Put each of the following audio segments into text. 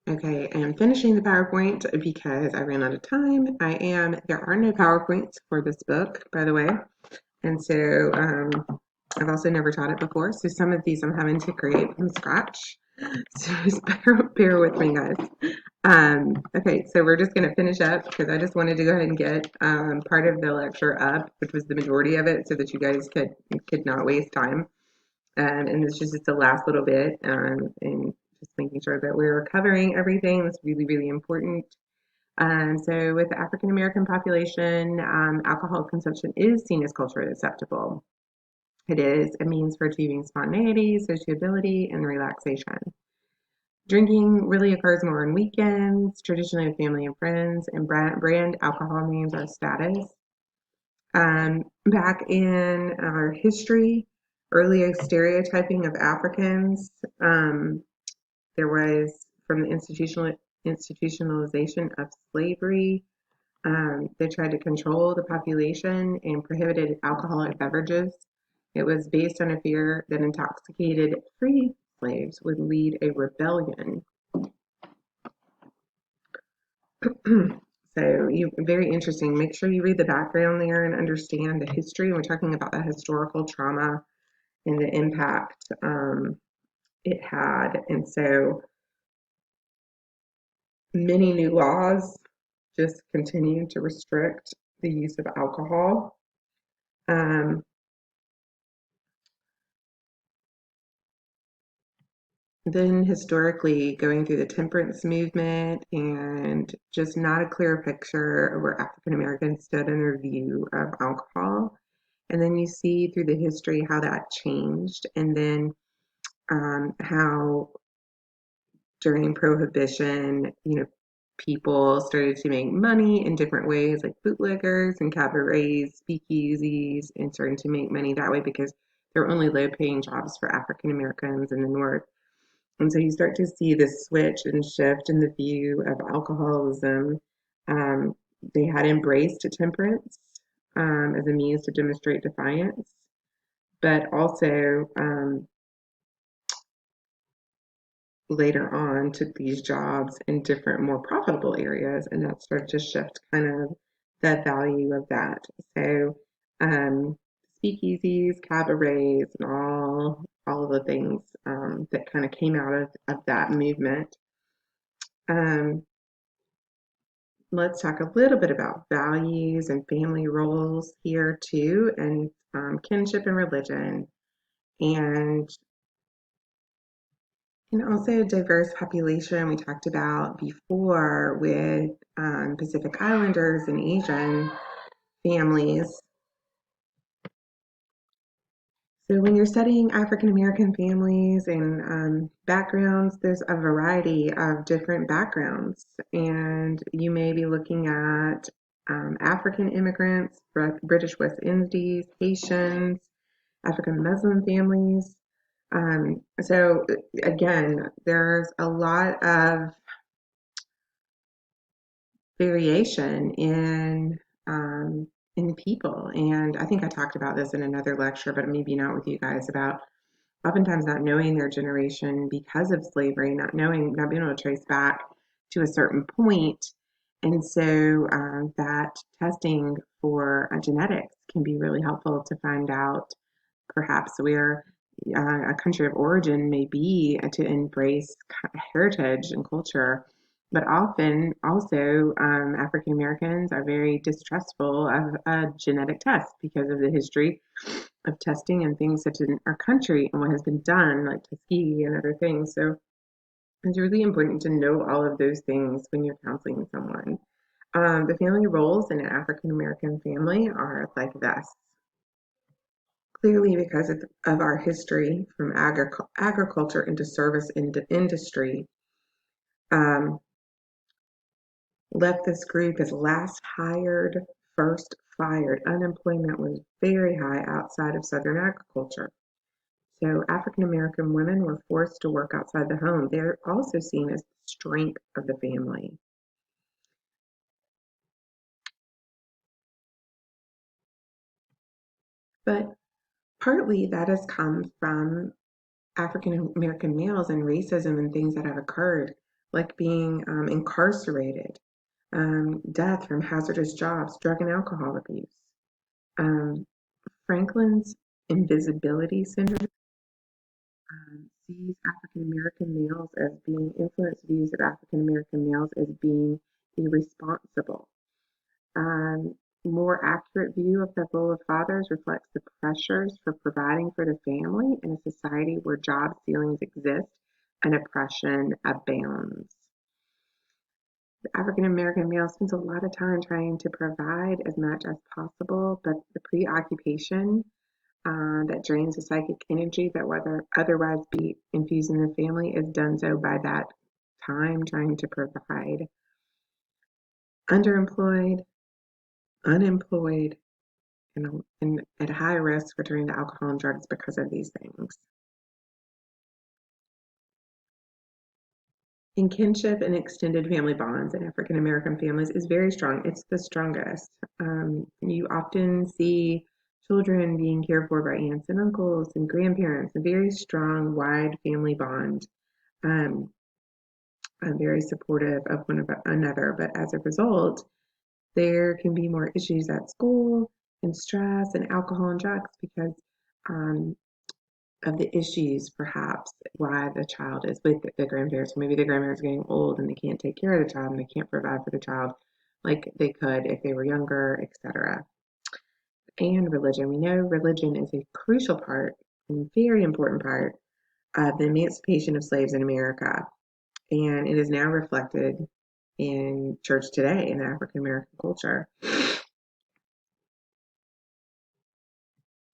Okay, I am finishing the PowerPoint because I ran out of time. There are no PowerPoints for this book, by the way. And so I've also never taught it before. So some of these I'm having to create from scratch. So just bear with me, guys. Okay, so we're just going to finish up because I just wanted to go ahead and get part of the lecture up, which was the majority of it, so that you guys could not waste time. And this is just the last little bit, and just making sure that we're covering everything that's really, really important. So with the African American population, alcohol consumption is seen as culturally acceptable. It is a means for achieving spontaneity, sociability, and relaxation. Drinking really occurs more on weekends, traditionally with family and friends, and brand alcohol names are status. Back in our history, earlier stereotyping of Africans, there was from the institutionalization of slavery. They tried to control the population and prohibited alcoholic beverages. It was based on a fear that intoxicated free slaves would lead a rebellion. Very interesting. Make sure you read the background there and understand the history. We're talking about the historical trauma and the impact it had. And so many new laws just continue to restrict the use of alcohol. Um, then historically going through the temperance movement and just not a clear picture of where African Americans stood in their view of alcohol. And then you see through the history how that changed, and then how during Prohibition, people started to make money in different ways, like bootleggers and cabarets, speakeasies, and starting to make money that way because there were only low-paying jobs for African Americans in the North. And so you start to see this switch and shift in the view of alcoholism. Um, they had embraced temperance as a means to demonstrate defiance, but also later on took these jobs in different, more profitable areas, and that started to shift kind of the value of that. So, speakeasies, cabarets, and all of the things that kind of came out of that movement. Um, let's talk a little bit about values and family roles here too, and kinship and religion. And And also a diverse population we talked about before with Pacific Islanders and Asian families. So when you're studying African American families and backgrounds, there's a variety of different backgrounds. And you may be looking at African immigrants, British West Indies, Haitians, African Muslim families. So again, there's a lot of variation in people. And I think I talked about this in another lecture, but maybe not with you guys, about oftentimes not knowing their generation because of slavery, not being able to trace back to a certain point. And so that testing for genetics can be really helpful to find out perhaps where a country of origin may be, to embrace heritage and culture. But often, also, African Americans are very distrustful of a genetic test because of the history of testing and things such in our country and what has been done, like Tuskegee and other things. So it's really important to know all of those things when you're counseling someone. The family roles in an African American family are like this. Clearly, because of our history from agriculture into service into industry, um, left this group as last hired, first fired. Unemployment was very high outside of Southern agriculture. So African American women were forced to work outside the home. They're also seen as the strength of the family. But partly that has come from African American males and racism and things that have occurred like being incarcerated, death from hazardous jobs, drug and alcohol abuse. Um, Franklin's invisibility syndrome sees African American males as being influenced views of African American males as being irresponsible. Um, More accurate view of the role of fathers reflects the pressures for providing for the family in a society where job ceilings exist and oppression abounds. The African American male spends a lot of time trying to provide as much as possible, but the preoccupation that drains the psychic energy that would otherwise be infused in the family is done so by that time trying to provide. Underemployed, unemployed, and at high risk for turning to alcohol and drugs because of these things. In kinship and extended family bonds in African American families is very strong. It's the strongest. You often see children being cared for by aunts and uncles and grandparents, a very strong, wide family bond. Um, Very supportive of one another, but as a result, there can be more issues at school and stress and alcohol and drugs because um, of the issues, perhaps, why the child is with the grandparents. Maybe the grandparents are getting old and they can't take care of the child and they can't provide for the child like they could if they were younger, etc. And religion. We know religion is a crucial part and very important part of the emancipation of slaves in America. And it is now reflected in church today in the African American culture.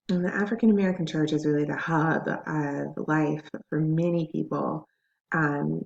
And the African American church is really the hub of life for many people. Um,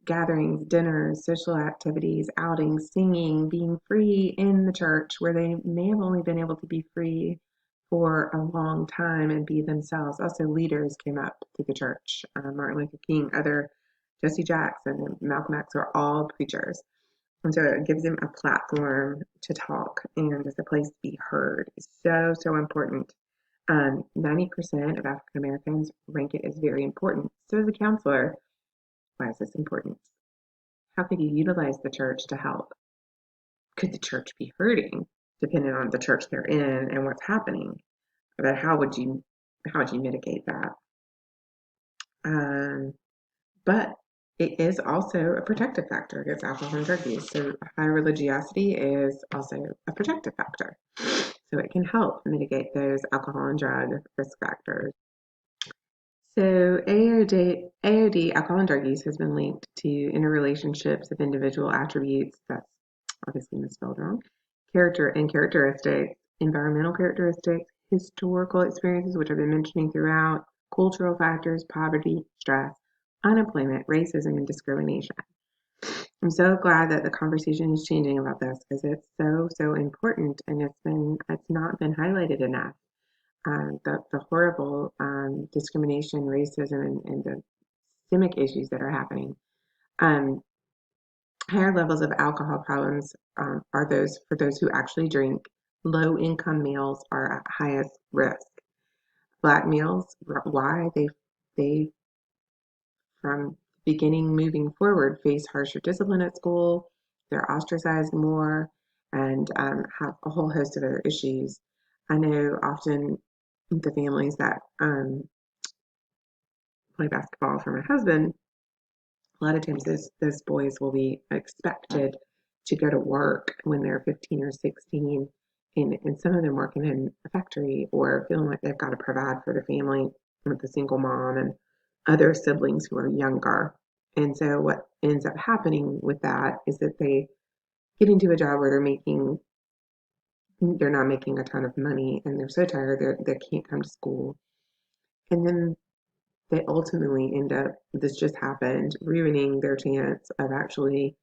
Gatherings, dinners, social activities, outings, singing, being free in the church where they may have only been able to be free for a long time and be themselves. Also, leaders came up to the church. Martin Luther King, other Jesse Jackson, and Malcolm X were all preachers. And so it gives them a platform to talk and just a place to be heard. It's so, so important. 90% of African Americans rank it as very important. So as a counselor, why is this important? How could you utilize the church to help? Could the church be hurting, depending on the church they're in and what's happening? But how would you mitigate that? Um, but it is also a protective factor against alcohol and drug use. So high religiosity is also a protective factor. So it can help mitigate those alcohol and drug risk factors. So AOD, alcohol and drug use, has been linked to interrelationships of individual attributes. That's obviously misspelled wrong. Character and characteristics, environmental characteristics, historical experiences, which I've been mentioning throughout, cultural factors, poverty, stress, unemployment, racism, and discrimination. I'm so glad that the conversation is changing about this because it's so, so important and it's not been highlighted enough. The horrible discrimination, racism, and the systemic issues that are happening. Um, Higher levels of alcohol problems are those for those who actually drink. Low income males are at highest risk. Black males, why they from beginning moving forward face harsher discipline at school. They're ostracized more and have a whole host of other issues. I know often the families that play basketball for my husband, a lot of times those boys will be expected to go to work when they're 15 or 16, and some of them working in a factory or feeling like they've got to provide for the family with a single mom and other siblings who are younger. And so what ends up happening with that is that they get into a job where they're not making a ton of money and they're so tired they can't come to school. And then they ultimately end up, this just happened, ruining their chance of actually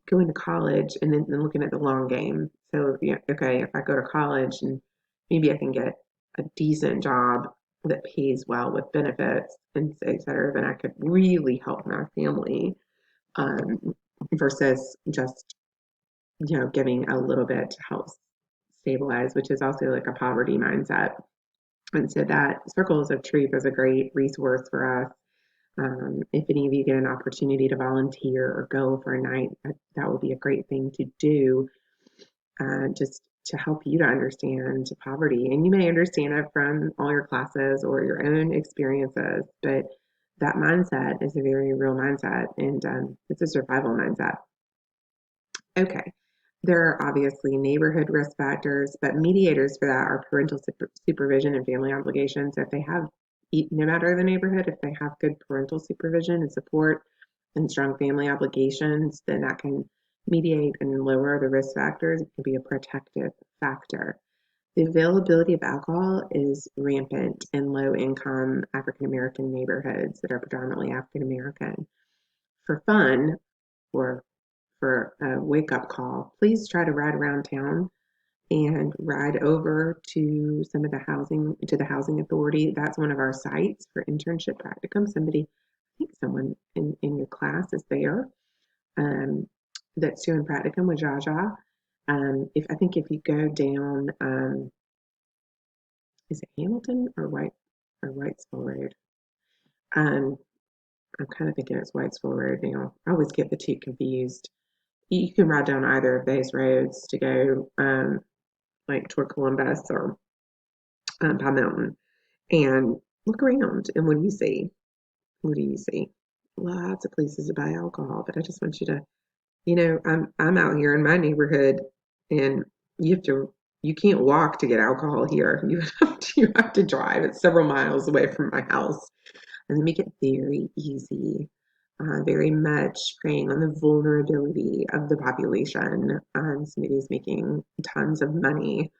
going to college and then looking at the long game. So, yeah, okay, if I go to college and maybe I can get a decent job that pays well with benefits and et cetera, then I could really help my family um, versus just, giving a little bit to help stabilize, which is also like a poverty mindset. And so that Circles of Truth is a great resource for us If any of you get an opportunity to volunteer or go for a night, that would be a great thing to do, just to help you to understand poverty. And you may understand it from all your classes or your own experiences, but that mindset is a very real mindset, and it's a survival mindset. Okay. There are obviously neighborhood risk factors, but mediators for that are parental supervision and family obligations. If they have, no matter the neighborhood, if they have good parental supervision and support and strong family obligations, then that can mediate and lower the risk factors. It can be a protective factor. The availability of alcohol is rampant in low income African American neighborhoods that are predominantly African American. For fun, or for a wake up call, please try to ride around town and ride over to some of the housing, to the housing authority. That's one of our sites for internship practicum. Somebody, I think someone in your class is there, um, that's doing practicum with Jaja. If I think if you go down, is it Hamilton or Whitesville Road? Um, I'm kind of thinking it's Whitesville Road now. I always get the two confused. You can ride down either of those roads to go, like toward Columbus or Pine Mountain, and look around. And what do you see? What do you see? Lots of places to buy alcohol, but I just want you to, I'm out here in my neighborhood, and you have to, you can't walk to get alcohol here. You have to drive. It's several miles away from my house, and they make it very easy. Very much preying on the vulnerability of the population. Somebody's making tons of money,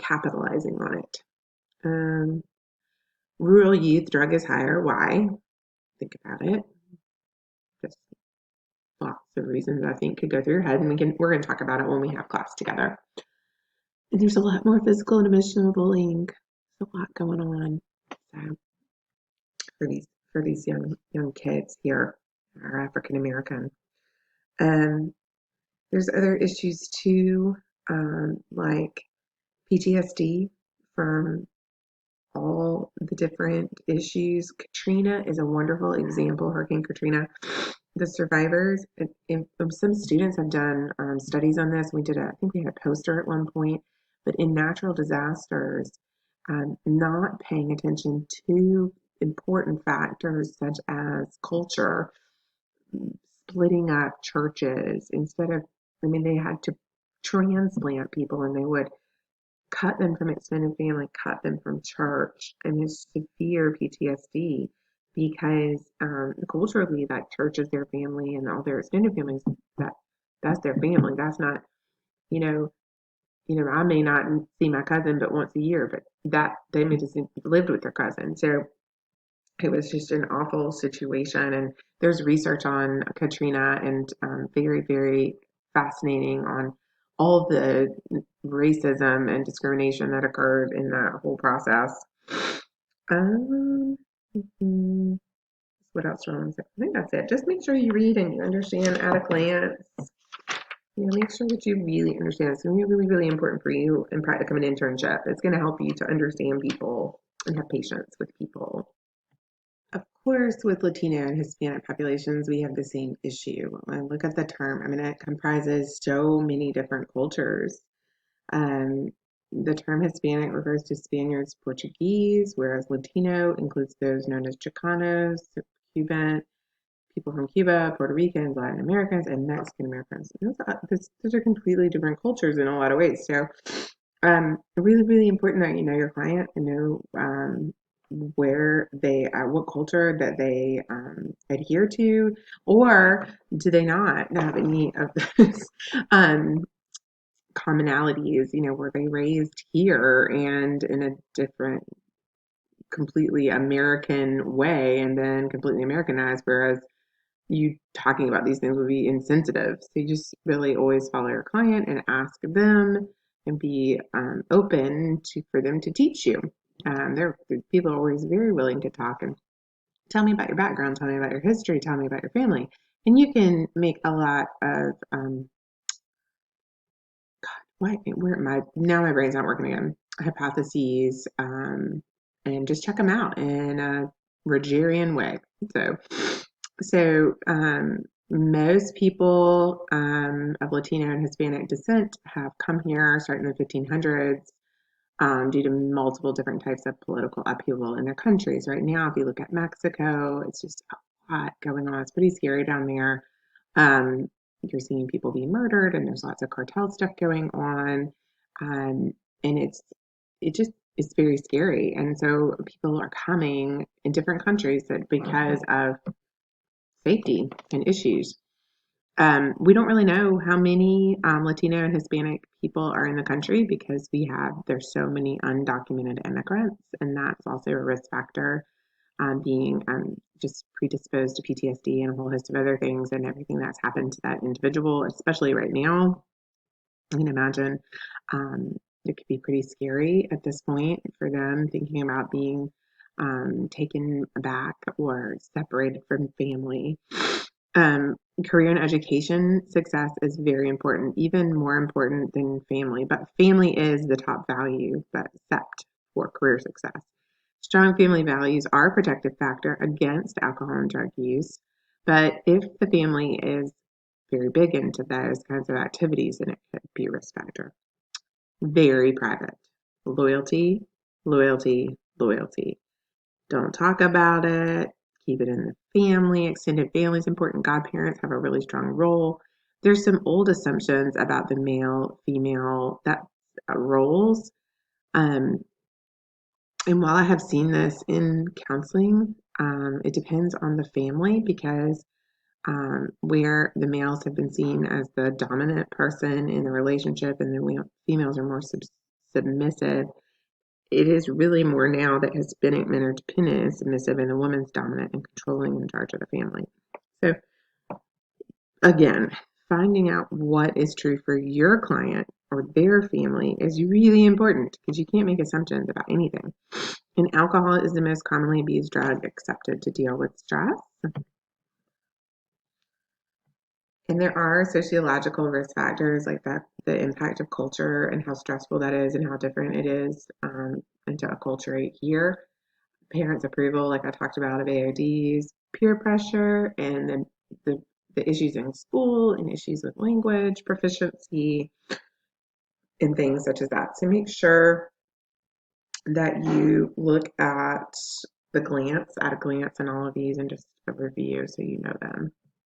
capitalizing on it. Um, Rural youth drug is higher. Why? Think about it. Just lots of reasons I think could go through your head, and we're gonna talk about it when we have class together. And there's a lot more physical and emotional bullying. There's a lot going on. So for these young kids here, are African American. Um, there's other issues too, like PTSD from all the different issues. Katrina is a wonderful example, Hurricane Katrina. The survivors, and some students have done studies on this. I think we had a poster at one point, but in natural disasters, not paying attention to important factors such as culture, splitting up churches instead of, I mean, they had to transplant people, and they would cut them from extended family, cut them from church, and there's severe PTSD because culturally that church is their family, and all their extended families, that's their family. That's not, you know, I may not see my cousin but once a year, but that they may just lived with their cousin. So it was just an awful situation. And there's research on Katrina, and very, very fascinating on all the racism and discrimination that occurred in that whole process. Um, mhm. What else do I want to say? I think that's it. Just make sure you read and you understand at a glance. Make sure that you really understand. It's going to be really, really important for you in practicum and internship. It's going to help you to understand people and have patience with people. Of course, with Latino and Hispanic populations, we have the same issue. Look at the term. I mean, it comprises so many different cultures. Um, the term Hispanic refers to Spaniards, Portuguese, whereas Latino includes those known as Chicanos, Cuban, people from Cuba, Puerto Ricans, Latin Americans, and Mexican Americans. Those are completely different cultures in a lot of ways. So, really, really important that you know your client and know where what culture that they adhere to, or do they not have any of those um, commonalities? Were they raised here and in a different, completely American way, and then completely Americanized, whereas you talking about these things would be insensitive. So you just really always follow your client and ask them, and be open to for them to teach you. People are always very willing to talk and tell me about your background, tell me about your history, tell me about your family, and you can make a lot of where my brain's not working again. Hypotheses, and just check them out and Rogerian way. So, so most people of Latino and Hispanic descent have come here starting in the 1500s due to multiple different types of political upheaval in their countries. Right now, if you look at Mexico, it's just a lot going on. It's pretty scary down there. Um, you're seeing people being murdered, and there's lots of cartel stuff going on, um, and it just it's very scary. And so people are coming in different countries that because of safety and issues. We don't really know how many Latino and Hispanic people are in the country because there's so many undocumented immigrants, and that's also a risk factor, being just predisposed to PTSD and a whole host of other things and everything that's happened to that individual, especially right now. I can imagine it could be pretty scary at this point for them thinking about being taken back or separated from family. Um, Career and education success is very important, even more important than family. But family is the top value that set for career success. Strong family values are a protective factor against alcohol and drug use. But if the family is very big into those kinds of activities, then it could be a risk factor. Very private. Loyalty, loyalty, loyalty. Don't talk about it. Keep it in the family. Extended family is important. Godparents have a really strong role. There's some old assumptions about the male, female that roles. Um, and while I have seen this in counseling, it depends on the family because where the males have been seen as the dominant person in the relationship and the females are more submissive, it is really more now that Hispanic men are dependent and submissive, and the woman's dominant and controlling and in charge of the family. So, again, finding out what is true for your client or their family is really important because you can't make assumptions about anything. And alcohol is the most commonly abused drug accepted to deal with stress. And there are sociological risk factors like that, the impact of culture and how stressful that is and how different it is into a culture here. Parents' approval, like I talked about, of AODs, peer pressure, and then the issues in school and issues with language proficiency and things such as that. So make sure that you look at a glance, on all of these and just a review so you know them.